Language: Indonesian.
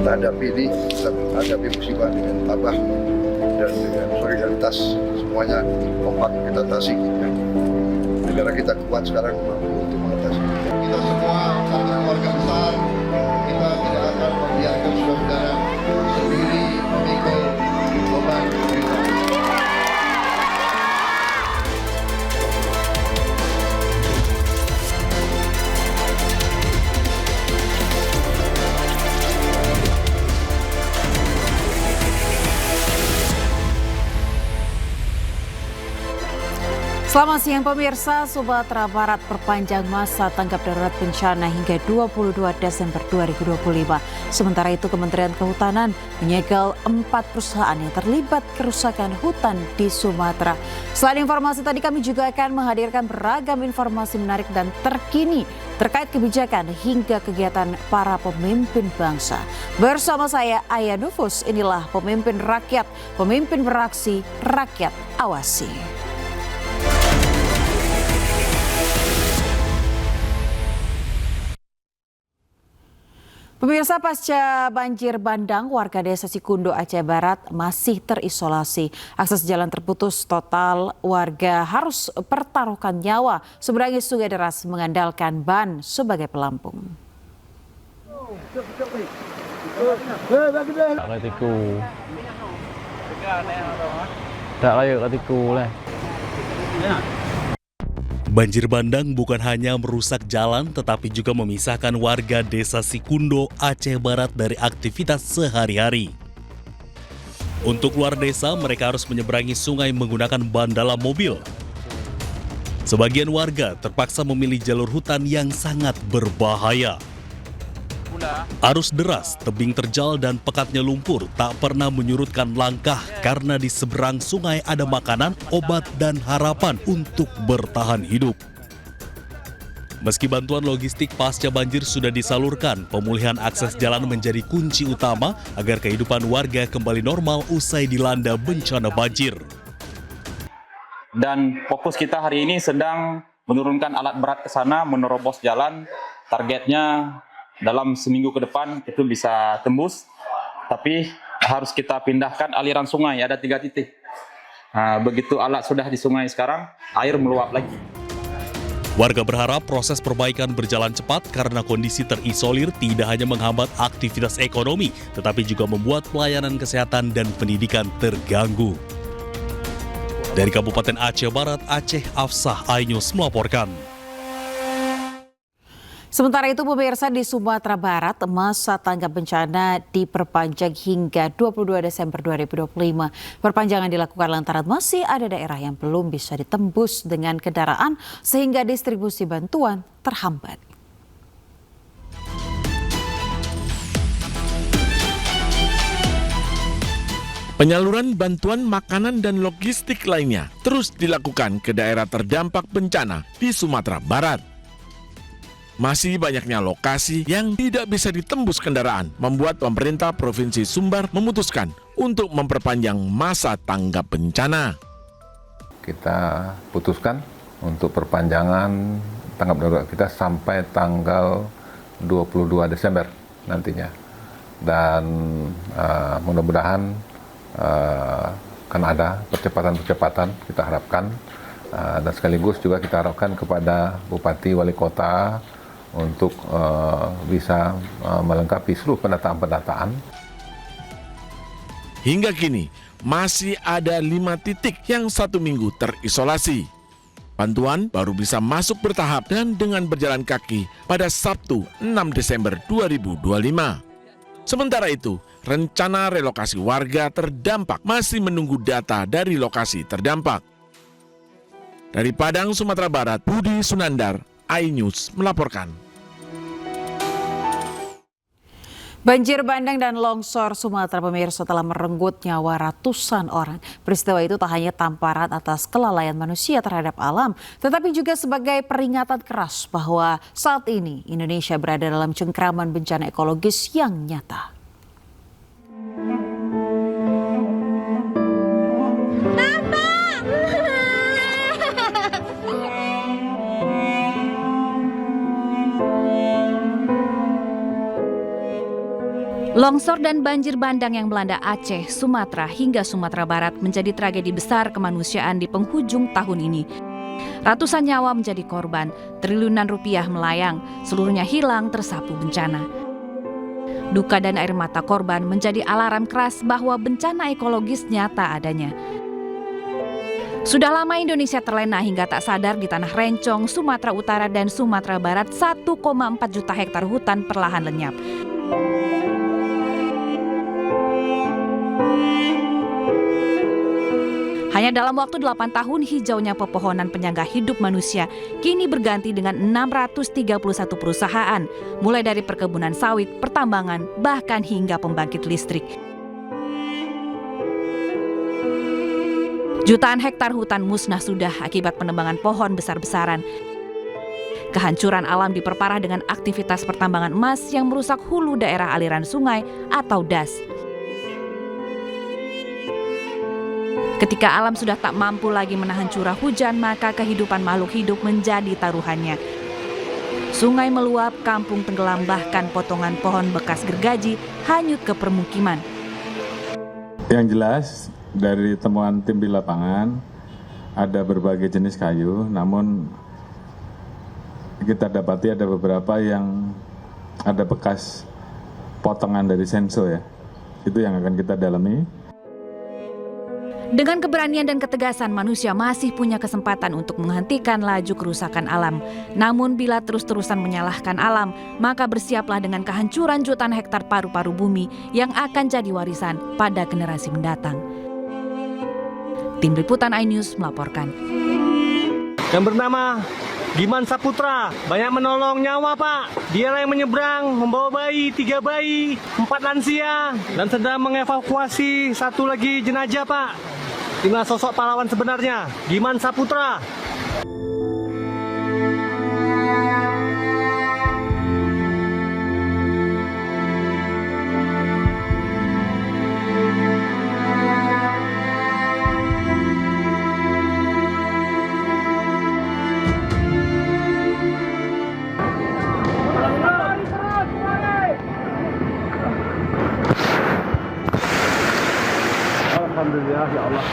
Kita hadapi ini, kita hadapi musibah dengan tabah dan dengan solidaritas, semuanya kompak kita atasi. Negara kita kuat sekarang mampu untuk mengatasi. Kita semua karena keluarga besar, kita tidak akan membiarkan saudara sendiri memikul beban kita. Selamat siang pemirsa, Sumatera Barat perpanjang masa tanggap darurat bencana hingga 22 Desember 2025. Sementara itu Kementerian Kehutanan menyegel 4 perusahaan yang terlibat kerusakan hutan di Sumatera. Selain informasi tadi, kami juga akan menghadirkan beragam informasi menarik dan terkini terkait kebijakan hingga kegiatan para pemimpin bangsa. Bersama saya Aya Nufus, inilah Pemimpin Rakyat, Pemimpin Beraksi, Rakyat Awasi. Pemirsa, pasca banjir bandang, warga desa Sikundo, Aceh Barat masih terisolasi. Akses jalan terputus total, warga harus pertaruhkan nyawa seberangi sungai deras mengandalkan ban sebagai pelampung. Banjir bandang bukan hanya merusak jalan tetapi juga memisahkan warga desa Sikundo, Aceh Barat dari aktivitas sehari-hari. Untuk keluar desa, mereka harus menyeberangi sungai menggunakan ban dalam mobil. Sebagian warga terpaksa memilih jalur hutan yang sangat berbahaya. Arus deras, tebing terjal dan pekatnya lumpur tak pernah menyurutkan langkah karena di seberang sungai ada makanan, obat, dan harapan untuk bertahan hidup. Meski bantuan logistik pasca banjir sudah disalurkan, pemulihan akses jalan menjadi kunci utama agar kehidupan warga kembali normal usai dilanda bencana banjir. Dan fokus kita hari ini sedang menurunkan alat berat ke sana, menerobos jalan. Targetnya dalam seminggu ke depan itu bisa tembus, tapi harus kita pindahkan aliran sungai, ada 3 titik. Nah, begitu alat sudah di sungai sekarang, air meluap lagi. Warga berharap proses perbaikan berjalan cepat karena kondisi terisolir tidak hanya menghambat aktivitas ekonomi, tetapi juga membuat pelayanan kesehatan dan pendidikan terganggu. Dari Kabupaten Aceh Barat, Aceh, Afsah Ainus melaporkan. Sementara itu pemirsa, di Sumatera Barat masa tanggap bencana diperpanjang hingga 22 Desember 2025. Perpanjangan dilakukan lantaran masih ada daerah yang belum bisa ditembus dengan kendaraan sehingga distribusi bantuan terhambat. Penyaluran bantuan makanan dan logistik lainnya terus dilakukan ke daerah terdampak bencana di Sumatera Barat. Masih banyaknya lokasi yang tidak bisa ditembus kendaraan membuat pemerintah Provinsi Sumbar memutuskan untuk memperpanjang masa tanggap bencana. Kita putuskan untuk perpanjangan tanggap darurat kita sampai tanggal 22 Desember nantinya. Dan mudah-mudahan akan ada percepatan-percepatan kita harapkan. Dan sekaligus juga kita harapkan kepada Bupati Wali Kota untuk bisa melengkapi seluruh pendataan-pendataan. Hingga kini masih ada 5 titik yang 1 minggu terisolasi. Bantuan baru bisa masuk bertahap dan dengan berjalan kaki pada Sabtu 6 Desember 2025. Sementara itu, rencana relokasi warga terdampak masih menunggu data dari lokasi terdampak. Dari Padang, Sumatera Barat, Budi Sunandar, iNews melaporkan. Banjir bandang dan longsor Sumatera pemirsa telah merenggut nyawa ratusan orang. Peristiwa itu tak hanya tamparan atas kelalaian manusia terhadap alam, tetapi juga sebagai peringatan keras bahwa saat ini Indonesia berada dalam cengkraman bencana ekologis yang nyata. Longsor dan banjir bandang yang melanda Aceh, Sumatera hingga Sumatera Barat menjadi tragedi besar kemanusiaan di penghujung tahun ini. Ratusan nyawa menjadi korban, triliunan rupiah melayang, seluruhnya hilang tersapu bencana. Duka dan air mata korban menjadi alarm keras bahwa bencana ekologis nyata adanya. Sudah lama Indonesia terlena hingga tak sadar di tanah Rencong, Sumatera Utara dan Sumatera Barat 1,4 juta hektar hutan perlahan lenyap. Hanya dalam waktu 8 tahun hijaunya pepohonan penyangga hidup manusia kini berganti dengan 631 perusahaan, mulai dari perkebunan sawit, pertambangan, bahkan hingga pembangkit listrik. Jutaan hektar hutan musnah sudah akibat penebangan pohon besar-besaran. Kehancuran alam diperparah dengan aktivitas pertambangan emas yang merusak hulu daerah aliran sungai atau das. Ketika alam sudah tak mampu lagi menahan curah hujan, maka kehidupan makhluk hidup menjadi taruhannya. Sungai meluap, kampung tenggelam, bahkan potongan pohon bekas gergaji hanyut ke permukiman. Yang jelas, dari temuan tim di lapangan, ada berbagai jenis kayu, namun kita dapati ada beberapa yang ada bekas potongan dari senso ya. Itu yang akan kita dalami. Dengan keberanian dan ketegasan, manusia masih punya kesempatan untuk menghentikan laju kerusakan alam. Namun bila terus-terusan menyalahkan alam, maka bersiaplah dengan kehancuran jutaan hektar paru-paru bumi yang akan jadi warisan pada generasi mendatang. Tim Liputan iNews melaporkan. Yang bernama Giman Saputra banyak menolong nyawa Pak. Dialah yang menyeberang membawa bayi, 3 bayi, 4 lansia dan sedang mengevakuasi 1 lagi jenazah Pak. Inilah sosok pahlawan sebenarnya, Giman Saputra. Alhamdulillah ya Allah.